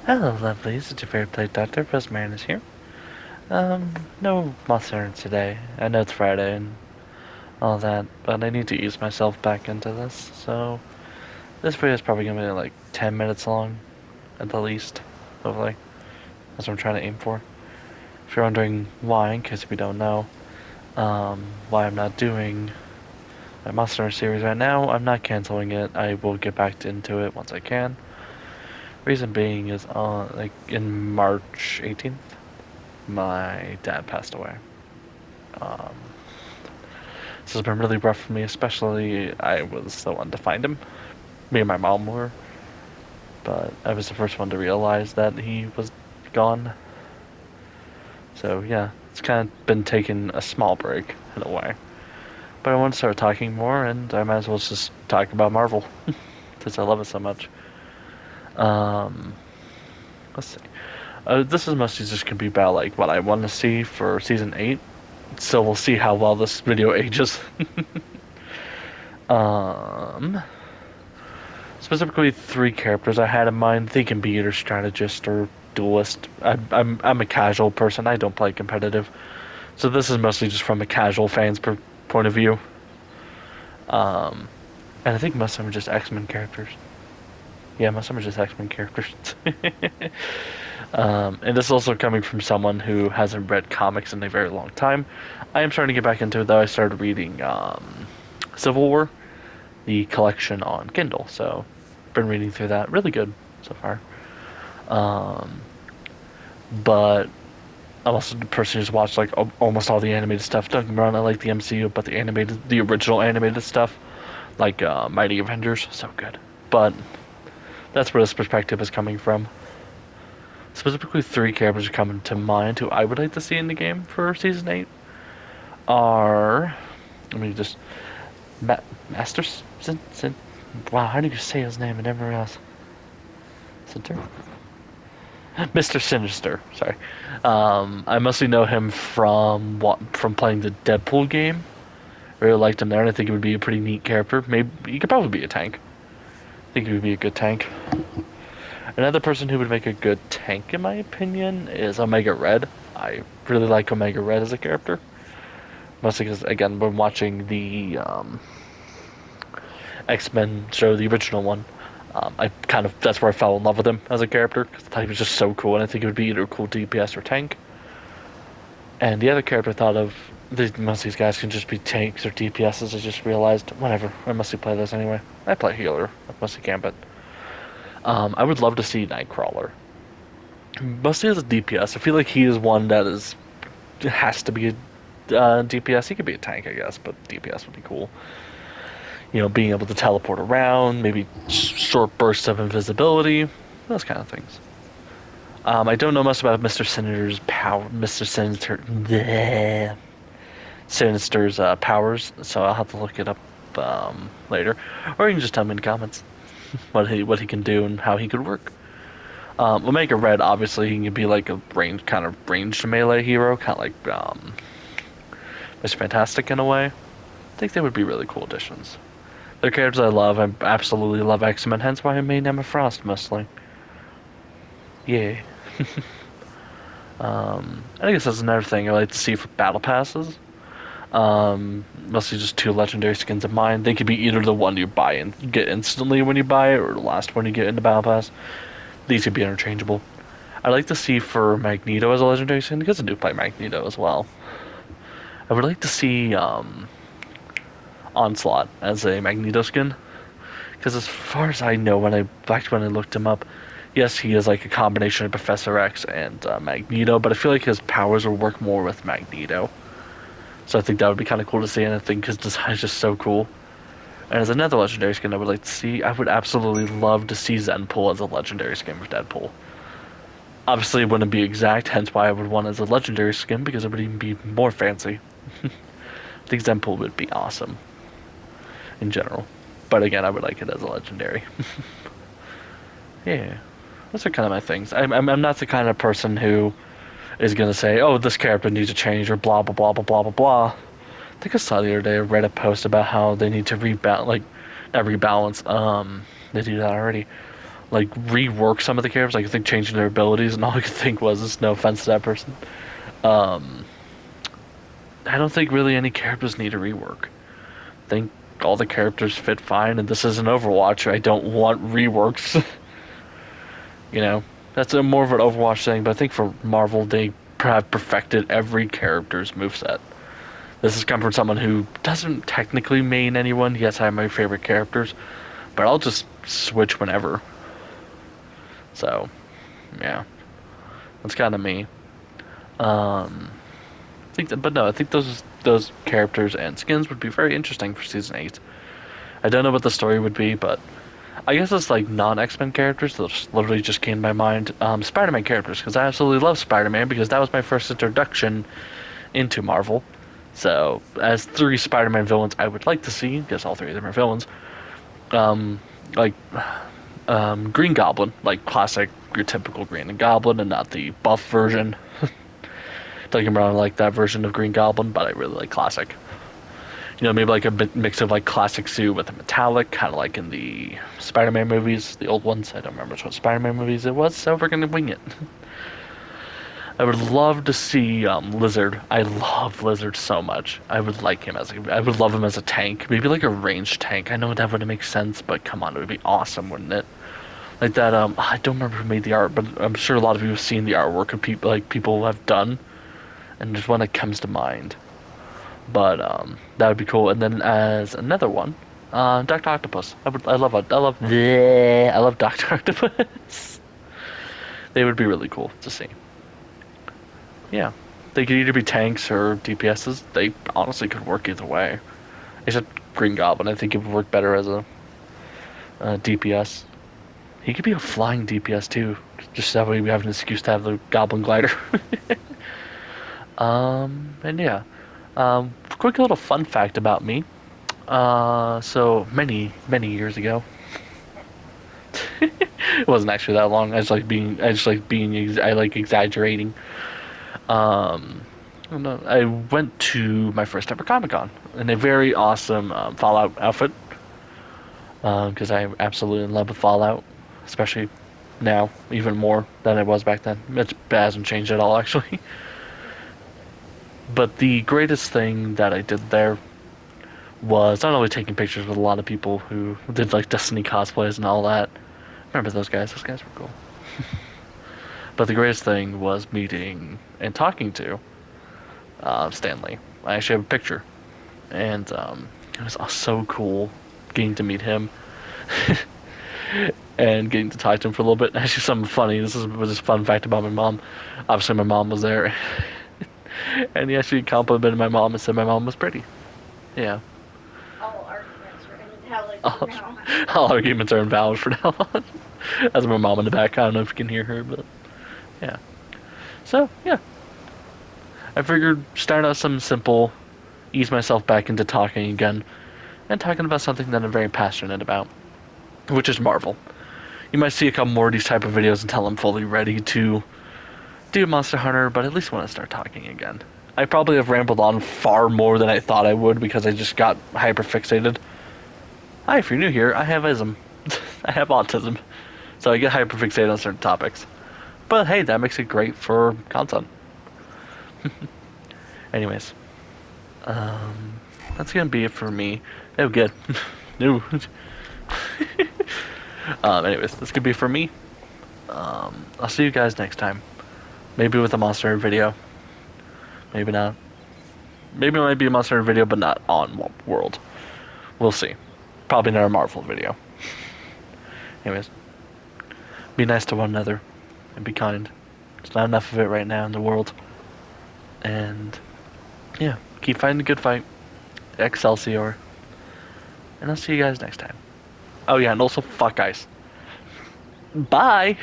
Hello, lovelies. It's your favorite play doctor, Rosmarinus here. No monster today. I know it's Friday and all that, but I need to ease myself back into this, so this video is probably gonna be like 10 minutes long, at the least, hopefully. That's what I'm trying to aim for. If you're wondering why, in case we don't know, why I'm not doing my Monster series right now, I'm not canceling it. I will get back into it once I can. Reason being is, like, in March 18th, my dad passed away. Um, this has been really rough for me, especially I was the one to find him. Me and my mom were, but I was the first one to realize that he was gone. So yeah, it's kind of been taking a small break in a way. But I want to start talking more, and I might as well just talk about Marvel since I love it so much. Um, let's see. This is mostly just gonna be about like what I want to see for season 8. So we'll see how well this video ages. um, Specifically, 3 characters I had in mind. They can be either strategist or duelist. I'm a casual person. I don't play competitive, so this is mostly just from a casual fan's point of view. Um, and I think most of them are just X-Men characters. Yeah, most of them are just X-Men characters. And this is also coming from someone who hasn't read comics in a very long time. I am starting to get back into it though. I started reading Civil War, the collection on Kindle, so been reading through that. Really good so far. Um, but I'm also the person who's watched like almost all the animated stuff. Don't get me wrong, I like the MCU, but the original animated stuff, like Mighty Avengers, so good. But that's where this perspective is coming from. Specifically, 3 characters are coming to mind who I would like to see in the game for season 8 are. Let me just. Master. Wow, how do you say his name and everyone else? Center? Mr. Sinister. Sorry. I mostly know him from playing the Deadpool game. Really liked him there, and I think it would be a pretty neat character. Maybe he could probably be a tank. I think he would be a good tank. Another person who would make a good tank, in my opinion, is Omega Red. I really like Omega Red as a character, mostly because again, when watching the X-Men show, the original one, I kind of that's where I fell in love with him as a character because I thought he was just so cool, and I think it would be either a cool DPS or tank. And the other character I thought of, most of these guys can just be tanks or DPSs. I just realized, whatever, I mostly play those anyway. I play healer, I mostly can, but I would love to see Nightcrawler. Mostly as a DPS, I feel like he is one that has to be a DPS. He could be a tank, I guess, but DPS would be cool. You know, being able to teleport around, maybe short bursts of invisibility, those kind of things. I don't know much about Mr. Sinister's power, Sinister's powers, so I'll have to look it up later, or you can just tell me in the comments what he can do and how he could work. Omega Red, obviously, he can be like a ranged melee hero, kind of like Mr. Fantastic in a way. I think they would be really cool additions. They're characters I love. I absolutely love X-Men, hence why I made Emma Frost mostly. Yeah. I guess that's another thing I like to see for battle passes. Mostly just 2 legendary skins of mine. They could be either the one you buy and get instantly when you buy it, or the last one you get in the battle pass. These could be interchangeable. I'd like to see for Magneto as a legendary skin because I do play Magneto as well. I would like to see Onslaught as a Magneto skin because as far as I know, when I looked him up, yes, he is like a combination of Professor X and Magneto, but I feel like his powers will work more with Magneto. So I think that would be kind of cool to see, and I think his design is just so cool. And as another legendary skin I would like to see, I would absolutely love to see Zenpool as a legendary skin for Deadpool. Obviously, it wouldn't be exact, hence why I would want it as a legendary skin, because it would even be more fancy. I think Zenpool would be awesome in general. But again, I would like it as a legendary. Yeah, those are kind of my things. I'm not the kind of person who is going to say, oh, this character needs to change, or blah, blah, blah, blah, blah, blah, blah. I think I saw the other day a Reddit post about how they need to rebalance, like, not rebalance, they do that already, like rework some of the characters. Like I think changing their abilities, and all I could think was, no offense to that person. Um, I don't think really any characters need a rework. I think all the characters fit fine, and this is an Overwatch. I don't want reworks. you know, that's a more of an Overwatch thing. But I think for Marvel, they have perfected every character's moveset. This has come from someone who doesn't technically main anyone. Yes, I have my favorite characters, but I'll just switch whenever. So, yeah, that's kind of me. I think, that, but no, I think those characters and skins would be very interesting for season 8. I don't know what the story would be, but I guess it's like non-X-Men characters that literally just came to my mind. Spider-Man characters, because I absolutely love Spider-Man because that was my first introduction into Marvel. So, as 3 Spider-Man villains, I would like to see, because all 3 of them are villains, um, like Green Goblin, like classic, your typical Green Goblin, and not the buff version. Don't get me wrong, I like that version of Green Goblin, but I really like classic. Maybe like a bit mix of like classic suit with a metallic, kind of like in the Spider-Man movies, the old ones. I don't remember which Spider-Man movies it was, so we're gonna wing it. I would love to see Lizard. I love Lizard so much. I would like him I would love him as a tank, maybe like a ranged tank. I know that wouldn't make sense, but come on, it would be awesome, wouldn't it? Like that. I don't remember who made the art, but I'm sure a lot of you have seen the artwork of people have done, and there's one that comes to mind. But that would be cool. And then as another one, Doctor Octopus. I love Doctor Octopus. They would be really cool to see. Yeah, they could either be tanks or DPSs. They honestly could work either way. Except Green Goblin, I think it would work better as a DPS. He could be a flying DPS too. Just that way we have an excuse to have the Goblin Glider. And yeah. Quick little fun fact about me. So many years ago. It wasn't actually that long. I like exaggerating. Um, I went to my first ever Comic Con in a very awesome Fallout outfit. Because I'm absolutely in love with Fallout, especially now, even more than I was back then. It hasn't changed at all, actually. But the greatest thing that I did there was not only taking pictures with a lot of people who did like Destiny cosplays and all that. Remember those guys? Those guys were cool. But the greatest thing was meeting and talking to Stanley. I actually have a picture, and it was so cool getting to meet him and getting to talk to him for a little bit. Actually, something funny. Was a fun fact about my mom. Obviously, my mom was there, and he actually complimented my mom and said my mom was pretty. Yeah. All arguments are invalid All, now. all arguments are invalid for now on. That's my mom in the back. I don't know if you can hear her, but yeah. So yeah, I figured start out something simple, ease myself back into talking again, and talking about something that I'm very passionate about, which is Marvel. You might see a couple more of these type of videos until I'm fully ready to do Monster Hunter, but at least want to start talking again. I probably have rambled on far more than I thought I would because I just got hyper fixated. Hi, if you're new here, I have ism. I have autism. So I get hyper fixated on certain topics. But hey, that makes it great for content. Anyways, that's gonna be it for me. Oh, good. No. Anyways, this could be for me. I'll see you guys next time. Maybe with a Monster Hunter video. Maybe not. Maybe it might be a Monster Hunter video, but not on World. We'll see. Probably not a Marvel video. Anyways, be nice to one another and be kind. There's not enough of it right now in the world. And yeah, keep fighting the good fight. Excelsior. And I'll see you guys next time. Oh yeah, and also fuck ice. Bye!